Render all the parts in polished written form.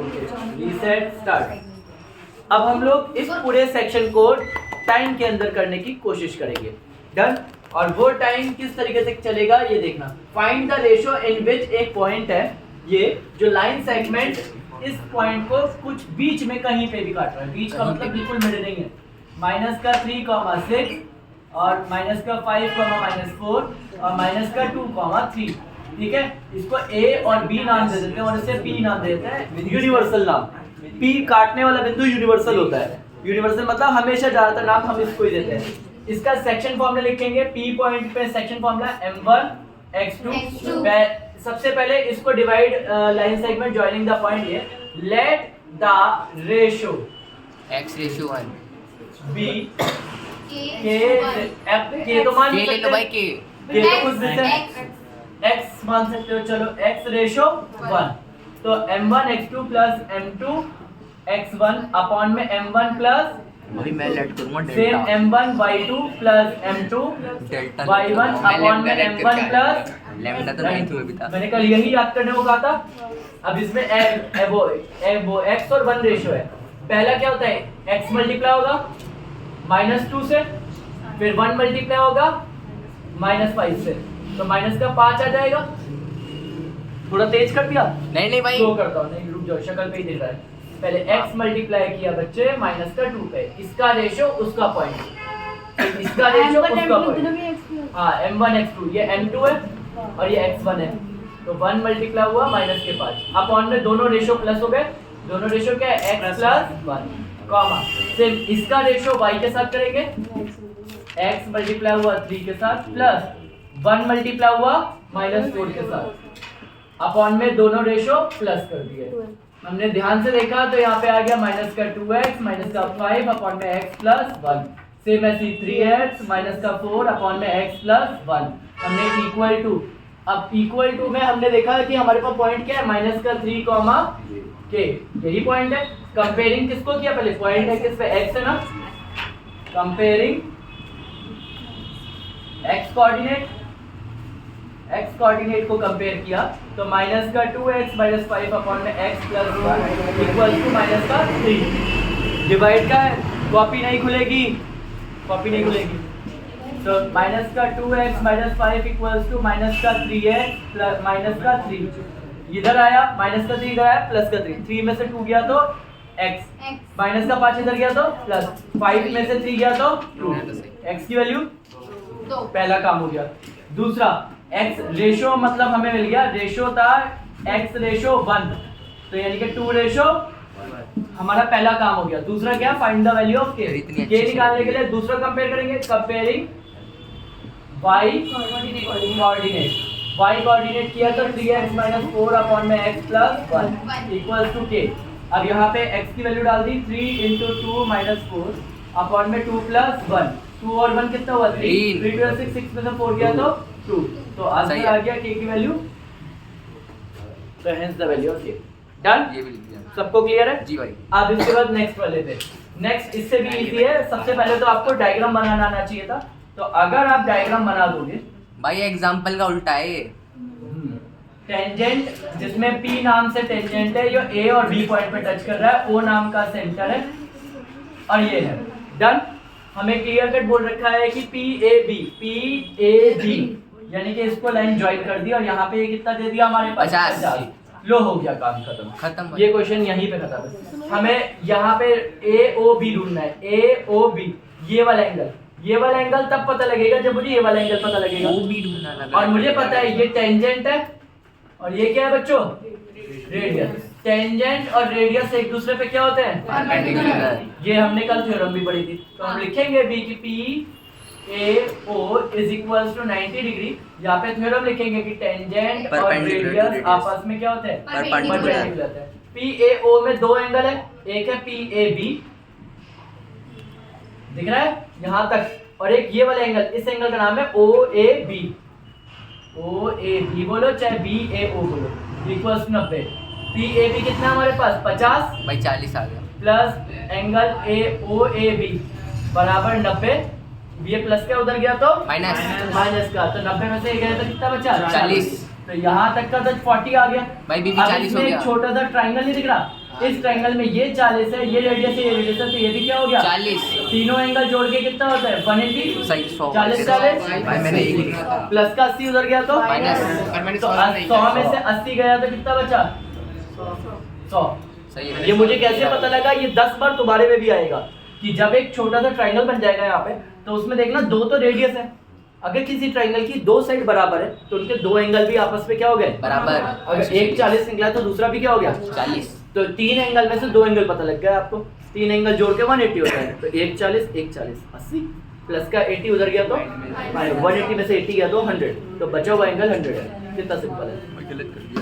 Reset start. अब हम लोग इस पूरे सेक्शन को टाइम के अंदर करने की कोशिश करेंगे। डन। और वो टाइम किस तरीके से चलेगा ये देखना। फाइंड द रेशियो इन विच एक पॉइंट है, ये जो लाइन सेगमेंट इस पॉइंट को कुछ बीच में कहीं पे भी काट रहा है। बीच का मतलब बिल्कुल मिडिल नहीं है। -3,6 और -5,-4 और -2,3। ठीक है, इसको ए और बी नाम दे देते हैं और इसे पी नाम दे देते हैं, यूनिवर्सल नाम। पी काटने वाला बिंदु यूनिवर्सल होता है। यूनिवर्सल मतलब हमेशा ज्यादातर नाम हम इसको ही देते हैं। इसका सेक्शन फॉर्मूला लिखेंगे। पी पॉइंट पे सेक्शन फॉर्मूला m1x2। सबसे पहले इसको divide line segment joining the point ये let the ratio x/1 B के तो मान ले लो भाई के तो कुछ भी x मान सकते हो। चलो x/1 तो m1x2 प्लस m2x1 अपॉन में m1 प्लस भाई मैं लेट करूंगा same delta m1y2 plus m2 delta y1 upon में m1 प्लस लैम्डा तो नहीं तुम्हें भी था। मैंने कल यही याद करने को कहा था। अब इसमें वो x और 1 रेशियो है। पहला क्या होता है, x मल्टीप्लाई होगा -2 से, फिर 1 मल्टीप्लाई होगा -5 से, तो माइनस का 5 आ जाएगा। थोड़ा तेज कर दिया? नहीं भाई स्लो करता हूँ, नहीं रुक जाओ, शक्ल पे ही दिख रहा है। पहले x मल्टीप्लाई किया बच्चे -2 पे, इसका रेशियो उसका पॉइंट, इसका रेशियो उसका पॉइंट। हाँ m1x2 ये m2 है और ये x1 है, तो 1 मल्टीप्लाई हुआ -5 अपॉन में दोनों रेशियो प्लस हो गए। दोनों रेशियो क्या है, x + 1 कॉमा सेम इसका रेशियो y के साथ करेंगे। x मल्टीप्लाई हुआ 3 के साथ प्लस 1 मल्टीप्लाई हुआ -4 के साथ अपॉन में दोनों रेशियो प्लस कर दिए। हमने ध्यान से देखा तो यहाँ पे आ गया -2x -5 अपॉन में x + 1। सेम ऐसी 3x -4 अपॉन में x + 1। हमने इक्वल टू, अब इक्वल टू में हमने देखा कि हमारे पास पॉइंट क्या है -3, k यही पॉइंट है। कंपेयरिंग किसको किया, पहले पॉइंट है किस पे, x है ना। कंपेयरिंग x कोऑर्डिनेट को कंपेयर किया तो -2x -5 अपॉन में x + 1 इक्वल टू -3। डिवाइड का कॉपी नहीं खुलेगी, कॉपी नहीं खुलेगी। तो -2x -5 equals to -3x plus -3 इधर आया, -3 इधर आया, +3 3 में से 2 गया तो x, -5 इधर गया तो प्लस 5 में से 3 गया तो 2, x की वैल्यू 2। पहला काम हो गया। दूसरा x रेशियो मतलब हमें मिल गया, रेशियो था x/1 तो यानी कि 2/, हमारा पहला काम हो गया। दूसरा क्या, find the value of k निकालने के लिए दूसरा कंपेयर करेंगे। कंपेयरिंग y कोऑर्डिनेट किया तो 3x -4 अपॉन में x + 1 इक्वल्स टू k। अब यहाँ पे x की वैल्यू डाल दी 3 × 2 - 4 अपॉन में 2 + 1, 2 और 1 कितना हुआ 3, 3 × 6 में से 4 गया तो 2, तो आंसर आ गया k की वैल्यू। तो hence the value of k। Done, ये भी लिख दिया। सबको क्लियर है जी भाई। अब इसके बाद नेक्स्ट वाले पे, नेक्स्ट इससे भी इजी है। सबसे पहले तो आपको डायग्राम बनाना आना चाहिए था, तो अगर आप डायग्राम बना दोगे भाई एग्जांपल का उल्टा है ये। टेंजेंट जिसमें P नाम से टेंजेंट है, ये A और B पॉइंट पे टच कर रहा है, O नाम का सेंटर है और ये है। डन, हमें क्लियर कट बोल रखा है कि PAB यानी कि इसको लाइन ज्वाइन कर दी और यहाँ पे ये कितना दे दिया हमारे पास 50। लो हो गया काम खत्म। ये क्वेश्चन यहीं पे खत्म है। हमें यहाँ पे AOB ढूंढना है। AOB ये वाला एंगल तब पता लगेगा जब मुझे ये वाला एंगल पता लगेगा। OB ढूंढना लगा और मुझे पता है ये टेंजेंट है और ये क्या है बच्चों, रेडियस। टेंजेंट और रेडियस एक दूसरे पे क्या होते हैं, परपेंडिकुलर। ये हमने कल थ्योरम भी पढ़ी थी। तो हम लिखेंगे B की PAO = 90 डिग्री। यहाँ पे थ्योरम लिखेंगे कि टेंजेंट और रेडियस आपस में क्या होते हैं, परपेंडिकुलर होते हैं। PAO में दो एंगल है, एक है PAB दिख रहा है यहाँ तक, और एक ये वाला एंगल, इस एंगल का नाम है OAB बोलो चाहे BAO बोलो, इक्वल्स 90। PAB कितना हमारे पास 50 भाई 40 आ गया प्लस एंगल OAB बराबर 90। ये प्लस का उधर गया तो माइनस का, तो 90 में से गया तो कितना बचा 40 तो यहाँ तक का तो 40 आ गया। भाई बीबी अब 40 हो इसमें गया। एक छोटा सा ट्राइंगल नहीं दिख रहा, इस ट्राइंगल में ये 40 है, ये रेडियस है, ये रेडियस है, तो ये भी क्या हो गया 40। तीनों एंगल जोड़ के कितना होता है 180। सही 100 40 भाई मैंने एक लिखा था। प्लस का 80 उधर गया तो माइनस। पर मैंने तो 100 नहीं 100 में से 80 गया तो कितना बचा 100। सही है। ये मुझे कैसे पता लगा, ये 10 बार तुम्हारे में भी आएगा कि जब एक छोटा सा ट्राइंगल बन जाएगा यहाँ पे, तो उसमें देखना दो तो रेडियस है, अगर किसी ट्राइंगल की दो साइड बराबर है तो उनके दो एंगल भी आपस में क्या हो गए बराबर। अगर एक 40 निकला तो दूसरा भी क्या हो गया 40। तो तीन एंगल में से दो एंगल पता लग गया आपको, तीन एंगल जोड़ के 180 होता है, तो एक 40 80 प्लस का 80 उधर गया तो 180 में से 80 गया तो 100, तो बचा हुआ एंगल 100 है। कितना सिंपल है,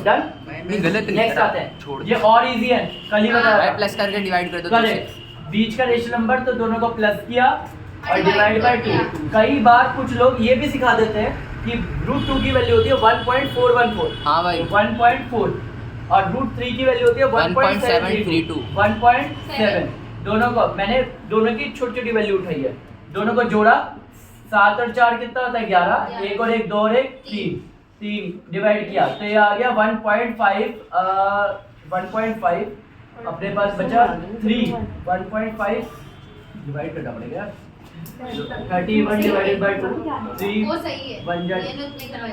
डन। नहीं गलत नहीं नेक्स्ट करा। आते हैं, छोड़ ये और इजी है, कल ही बताया भाई था। प्लस करके डिवाइड कर दो 2 से। करेक्ट, बीच का रेशियो नंबर तो दोनों को प्लस किया और डिवाइड बाय 2। कई बार कुछ लोग ये भी सिखा देते हैं कि √2 की वैल्यू होती है 1.414, हाँ भाई 1.4, और √3 की वैल्यू होती है 1.732, 1.7। दोनों को मैंने दोनों की छोटी छोटी वैल्यू उठाई है, दोनों को जोड़ा, 7 और 4 कितना होता है 11, एक और एक 2 और एक 3 डिवाइड किया तो ये आ गया 1.5 अपने पास बचा 3, 1.5 डिवाइड करना पड़ेगा 31 डिवाइडेड बाय 2, 3 वो सही है 1 जा ये लोग नहीं करवाए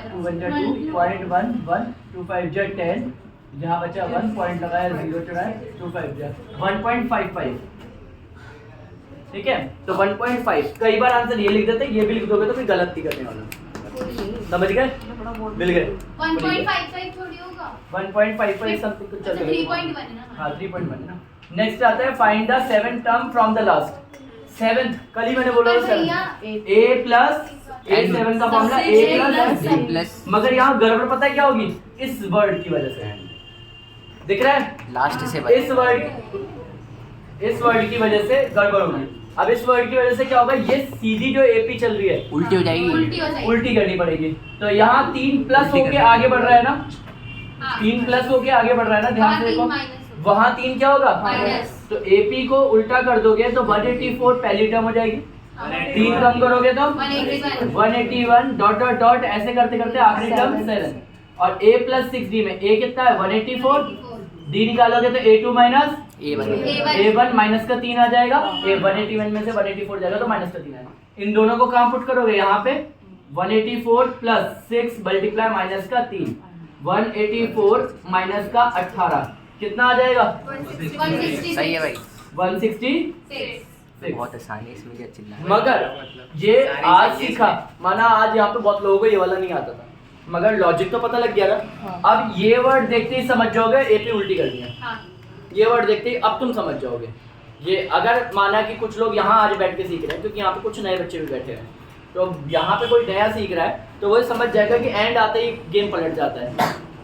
2.1125 जा 10, जहाँ बचा 1 पॉइंट लगाया 0 चढ़ाया 25 जा 1.55, ठीक है। तो 1.5 कई बार आंसर ये लिख देते हैं, ये भी लिख दोगे तो फिर गलत नहीं करने वाला, समझ गए, मिल गए 1.55 थोड़ी होगा 1.55 समथिंग कुछ अच्छा चल 3.1 है ना हाँ 3.1 है ना। नेक्स्ट आता है find the 7th term from the last. 7th कल ही मैंने बोला था पर भैया, 7 a प्लस a7 का फॉर्मूला a सबसे प्लस b प्लस मगर यहाँ गड़बड़ पता है क्या होगी, इस वर्ड की वजह से दिख रहा है, लास्ट से इस वर्ड की वजह से गड़बड़ होगी। अब इस वर्ड की वजह से क्या होगा, ये सीधी जो एपी चल रही है उल्टी हो जाएगी। उल्टी हो जाएगी उल्टी करनी पड़ेगी, तो यहाँ 3 प्लस उल्टी होके करनी आगे बढ़ रहा है ना, हाँ। 3 प्लस होके आगे बढ़ रहा है ना, ध्यान से देखो, वहाँ 3 क्या होगा माइनस। तो एपी को उल्टा कर दोगे तो 184 पहली टर्म हो जाएगी, 3 कम करोगे तो 181 डॉट डॉट डॉट ऐसे करते करते आखिरी टर्म 7, और a प्लस 6d में a कितना है 184, d निकालोगे तो a2 माइनस a1 माइनस का 3 आ जाएगा, a 181 में से 184 जाएगा तो माइनस का 3 आएगा। इन दोनों को कहाँ पुट करोगे, यहाँ पे 184 प्लस 6 मल्टीप्लाई माइनस का 3, 184 माइनस का 18 कितना आ जाएगा 166 सही है भाई, 166। बहुत आसान है इसमें क्या चिल्ला है। मगर ये आज सीखा, माना आज यहाँ पे बहुत लोगों को ये वाला नहीं आता था, मगर लॉजिक तो पता लग गया ना। अब ये वर्ड देखते ही समझ जाओगे एपी उल्टी करनी है, हाँ ये वर्ड देखते ही अब तुम समझ जाओगे। ये अगर माना कि कुछ लोग यहाँ आज बैठ के सीख रहे हैं, क्योंकि यहाँ पे कुछ नए बच्चे भी बैठे हैं, तो यहाँ पे कोई नया सीख रहा है तो वो समझ जाएगा कि एंड आते ही गेम पलट जाता है,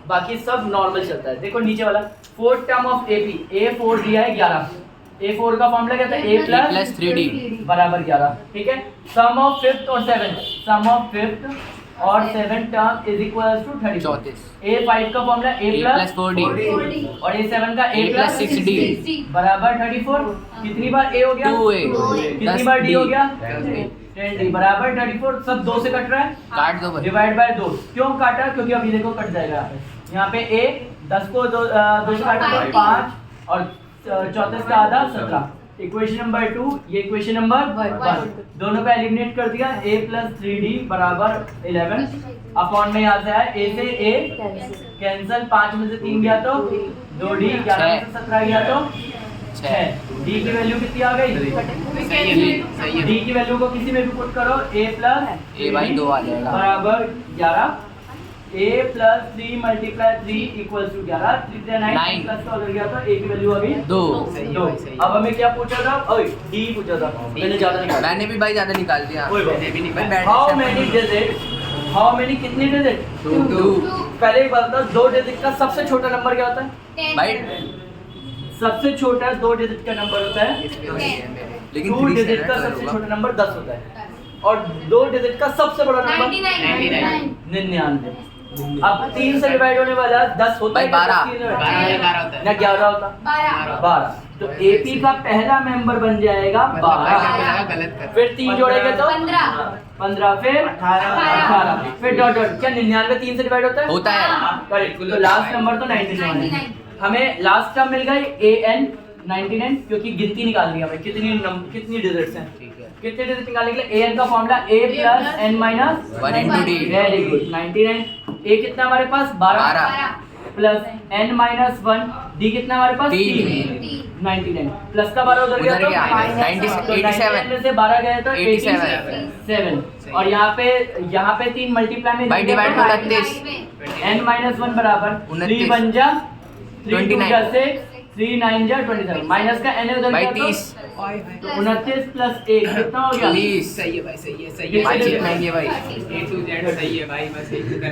बाकी सब नॉर्मल चलता है। देखो नीचे वाला 4th term of AP, A4 दिया है 11, A4 का फॉर्मूला क्या था a प्लस 3d बराबर 11, ठीक है। सम ऑफ 5th और 7th, सम ऑफ 5th और 7th term is equals to 34। 34। A5 का formula a a plus plus 4d 4D और A7 का a a plus plus 6d बराबर 34। कितनी बार a हो गया 2a कितनी बार d हो गया 10d 10d बराबर 34। सब 2 से कट रहा है, काट दो भाई। Divide by 2। क्यों काटा, क्योंकि अभी देखो कट जाएगा यहाँ पे a 10 को 2 से काटा तो 5 और 34 का आधा 17। इक्वेशन नंबर 2, ये इक्वेशन नंबर 1, दोनों का एलिमिनेट कर दिया। a प्लस 3d बराबर 11 अपॉन में यहाँ से आया a से a कैंसिल, 5 में से 3 गया तो 2d, 11 में से 17 गया तो 6। d की वैल्यू कितनी आ गई, d की वैल्यू को किसी में भी पुट करो, a प्लस a बाई 2 आ जाएगा बराबर 11, a plus 3 multiply 3 equals to 11, 3 से 9 प्लस का उधर गया तो a की वैल्यू आ गई 2। 2। अब हमें क्या पूछा था, ओए d पूछा था, मैंने ज्यादा निकाला। मैंने भी भाई ज्यादा निकाल दिया। कोई बात मैंने भी नहीं। निकाला। How many digit, how many कितनी डिजिट, 2 पहले ही बताओ 2 डिजिट का सबसे छोटा नंबर क्या होता है, भाई सबसे छोटा 2 डिजिट का नंबर होता है, लेकिन 2 डिजिट का सबसे छोटा नंबर 10 होता है, और 2 डिजिट का सबसे बड़ा नंबर 99। अब 3 से डिवाइड होने वाला 10 होता है, भाई 12 होता है ना 11 होता, 12। तो एपी का पहला मेंबर बन जाएगा 12। गलत कर फिर 3 जोड़ेंगे तो 15 फिर 18 फिर डॉट डॉट। क्या 99 3 से डिवाइड होता है? होता है। करेक्ट। तो लास्ट नंबर तो 99 है। हमें लास्ट टर्म मिल गई an 99 क्योंकि गिनती निकालनी है हमें कितनी डिजिट्स हैं। ठीक है। कितने डिजिट निकालने के लिए an का formula a plus n minus 1 into d। Very good 99। a कितना हमारे पास 12 प्लस n माइनस 1 d कितना हमारे पास 3 99 प्लस का 12 उधर गया उधर तो गया, minus 97 तो 99 में से 12 गए तो 87 और यहाँ पे 3 मल्टीप्लाई में By divide तो 29 n माइनस 1 बराबर 3 बन जा 3 2 जा 6 3 9 जा 27 माइनस का n उधर भाई गया 30 तो 29 प्लस 1 कितना हो गया 30 सही है भाई, सही है, सही है। भाई जीत महंगी है भाई। A to Z सही है भाई, मैं सही करना